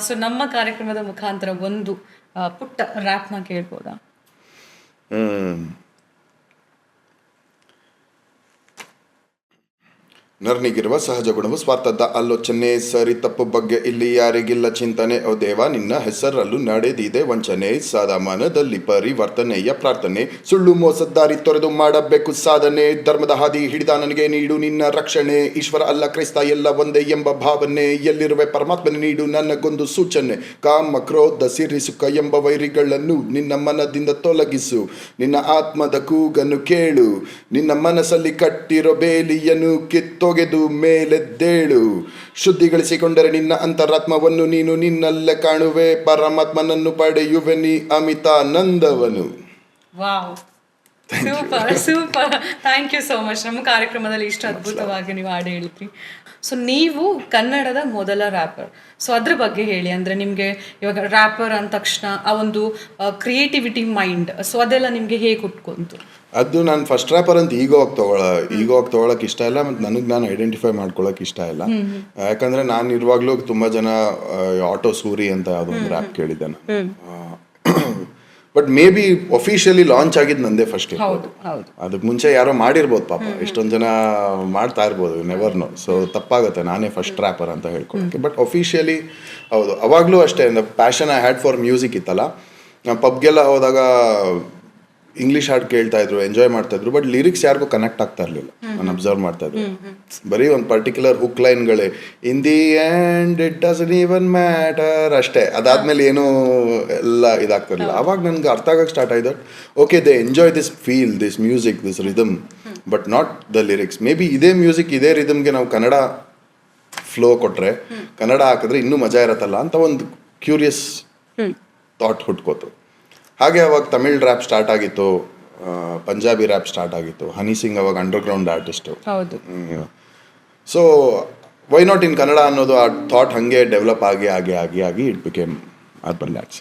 So ನಮ್ಮ ಕಾರ್ಯಕ್ರಮದ ಮುಖಾಂತರ ಒಂದು ಪುಟ್ಟ ರ್ಯಾಪ್ನ ಕೇಳ್ಬೋದಾ? ನರ್ನಿಗಿರುವ ಸಹಜ ಗುಣವು ಸ್ವಾರ್ಥದ ಆಲೋಚನೆ, ಸರಿ ತಪ್ಪು ಬಗ್ಗೆ ಇಲ್ಲಿ ಯಾರಿಗಿಲ್ಲ ಚಿಂತನೆ. ಓ ದೇವ, ನಿನ್ನ ಹೆಸರಲ್ಲೂ ನಡೆದಿದೆ ವಂಚನೆ, ಸದಾ ಮನದಲ್ಲಿ ಪರಿವರ್ತನೆಯ ಪ್ರಾರ್ಥನೆ. ಸುಳ್ಳು ಮೋಸದಾರಿ ತೊರೆದು ಮಾಡಬೇಕು ಸಾಧನೆ, ಧರ್ಮದ ಹಾದಿ ಹಿಡಿದ ನನಗೆ ನೀಡು ನಿನ್ನ ರಕ್ಷಣೆ. ಈಶ್ವರ ಅಲ್ಲ ಕ್ರೈಸ್ತ ಎಲ್ಲ ಒಂದೇ ಎಂಬ ಭಾವನೆ, ಎಲ್ಲಿರುವೆ ಪರಮಾತ್ಮನೆ ನೀಡು ನನಗೊಂದು ಸೂಚನೆ. ಕಾಮ ಕ್ರೋಧ ಸಿರಿ ಸುಖ ಎಂಬ ವೈರಿಗಳನ್ನು ನಿನ್ನ ಮನದಿಂದ ತೊಲಗಿಸು, ನಿನ್ನ ಆತ್ಮದ ಕೂಗನ್ನು ಕೇಳು, ನಿನ್ನ ಮನಸ್ಸಲ್ಲಿ ಕಟ್ಟಿರೋ ಬೇಲಿಯನ್ನು ಕಿತ್ತೊಗೆದು ಮೇಲೆದ್ದೇಳು. ಶುದ್ಧಿಗಳಿಸಿಕೊಂಡರೆ ನಿನ್ನ ಅಂತರಾತ್ಮವನ್ನು ನೀನು ನಿನ್ನಲ್ಲೇ ಕಾಣುವೆ, ಪರಮಾತ್ಮನನ್ನು ಪಡೆಯುವೆ ನೀ ಅಮಿತಾನಂದವನು. Wow, super super, thank you so much. ನಮ್ಮ ಕಾರ್ಯಕ್ರಮದಲ್ಲಿ ಇಷ್ಟು ಅದ್ಭುತವಾಗಿ ನೀವು ಹಾಡು ಹೇಳಿದ್ರಿ. ಸೊ ನೀವು ಕನ್ನಡದ ಮೊದಲ ರ್ಯಾಪರ್, ಸೊ ಅದ್ರ ಬಗ್ಗೆ ಹೇಳಿ. ಅಂದರೆ ನಿಮಗೆ ಇವಾಗ ರ್ಯಾಪರ್ ಅಂದ ತಕ್ಷಣ ಆ ಒಂದು ಕ್ರಿಯೇಟಿವಿಟಿ ಮೈಂಡ್, ಸೊ ಅದೆಲ್ಲ ನಿಮಗೆ ಹೇಗೆ ಹುಟ್ಕೊಂತು? ಅದು ನಾನು ಫಸ್ಟ್ ರ್ಯಾಪರ್ ಅಂತ ಈಗೋ ತೊಗೊಳಕ್ಕೆ ಇಷ್ಟ ಇಲ್ಲ, ಮತ್ತು ನನಗೆ ನಾನು ಐಡೆಂಟಿಫೈ ಮಾಡ್ಕೊಳಕ್ಕೆ ಇಷ್ಟ ಇಲ್ಲ. ಯಾಕಂದರೆ ನಾನು ಇರುವಾಗಲೂ ತುಂಬ ಜನ ಆಟೋ ಸೂರಿ ಅಂತ ಯಾವುದೋ ಒಂದು ರ್ಯಾಪ್ ಕೇಳಿದ್ದೆ ನಾನು. But may be officially launch ಆಗಿದ್ದು ನಂದೇ ಫಸ್ಟ್. ಅದಕ್ಕೆ ಮುಂಚೆ ಯಾರೋ ಮಾಡಿರ್ಬೋದು ಪಾಪ, ಎಷ್ಟೊಂದು ಜನ ಮಾಡ್ತಾ ಇರ್ಬೋದು, ನೆವರ್ ನೋ. ಸೊ ತಪ್ಪಾಗುತ್ತೆ ನಾನೇ ಫಸ್ಟ್ ರ್ಯಾಪರ್ ಅಂತ ಹೇಳ್ಕೊಳಕ್ಕೆ. ಬಟ್ ಒಫಿಷಿಯಲಿ ಹೌದು, ಅವಾಗಲೂ ಅಷ್ಟೇ passion I had for music ಇತ್ತಲ್ಲ. ಪಬ್ಗೆಲ್ಲ ಹೋದಾಗ ಇಂಗ್ಲೀಷ್ ಹಾಡು ಕೇಳ್ತಾ ಇದ್ರು, ಎಂಜಾಯ್ ಮಾಡ್ತಾ ಇದ್ರು, ಬಟ್ ಲಿರಿಕ್ಸ್ ಯಾರಿಗೂ ಕನೆಕ್ಟ್ ಆಗ್ತಾ ಇರಲಿಲ್ಲ. ನಾನು ಅಬ್ಸರ್ವ್ ಮಾಡ್ತಾ ಇದ್ದೆ, ಬರೀ ಒಂದು ಪರ್ಟಿಕ್ಯುಲರ್ ಹುಕ್ ಲೈನ್ಗಳೇ, in the end it doesn't even matter ಅಷ್ಟೇ. ಅದಾದ್ಮೇಲೆ ಏನೂ ಎಲ್ಲ ಇದಾಗ್ತಿರಲಿಲ್ಲ. ಅವಾಗ ನನಗೆ ಅರ್ಥ ಆಗಕ್ಕೆ ಸ್ಟಾರ್ಟ್ ಆಯ್ತು, okay they enjoy this feel, this music, this rhythm, but not the lyrics. May be ಇದೇ ಮ್ಯೂಸಿಕ್, ಇದೇ ರಿದಮ್ಗೆ ನಾವು ಕನ್ನಡ ಫ್ಲೋ ಕೊಟ್ಟರೆ, ಕನ್ನಡ ಹಾಕಿದ್ರೆ ಇನ್ನೂ ಮಜಾ ಇರತ್ತಲ್ಲ ಅಂತ ಒಂದು ಕ್ಯೂರಿಯಸ್ ಥಾಟ್ ಹುಟ್ಕೋತು. ಹಾಗೆ ಅವಾಗ ತಮಿಳ್ ರ್ಯಾಪ್ ಸ್ಟಾರ್ಟ್ ಆಗಿತ್ತು, ಪಂಜಾಬಿ ರ್ಯಾಪ್ ಸ್ಟಾರ್ಟ್ ಆಗಿತ್ತು. ಹನಿ ಸಿಂಗ್ ಅವಾಗ underground artist. So why not in Kannada ಅನ್ನೋದು ಆ ಥಾಟ್ ಹಾಗೆ ಡೆವಲಪ್ ಆಗಿ ಇಟ್ ಬಿಕೇಮ್ ಅರ್ಬನ್ ಲ್ಯಾಟ್ಸ್.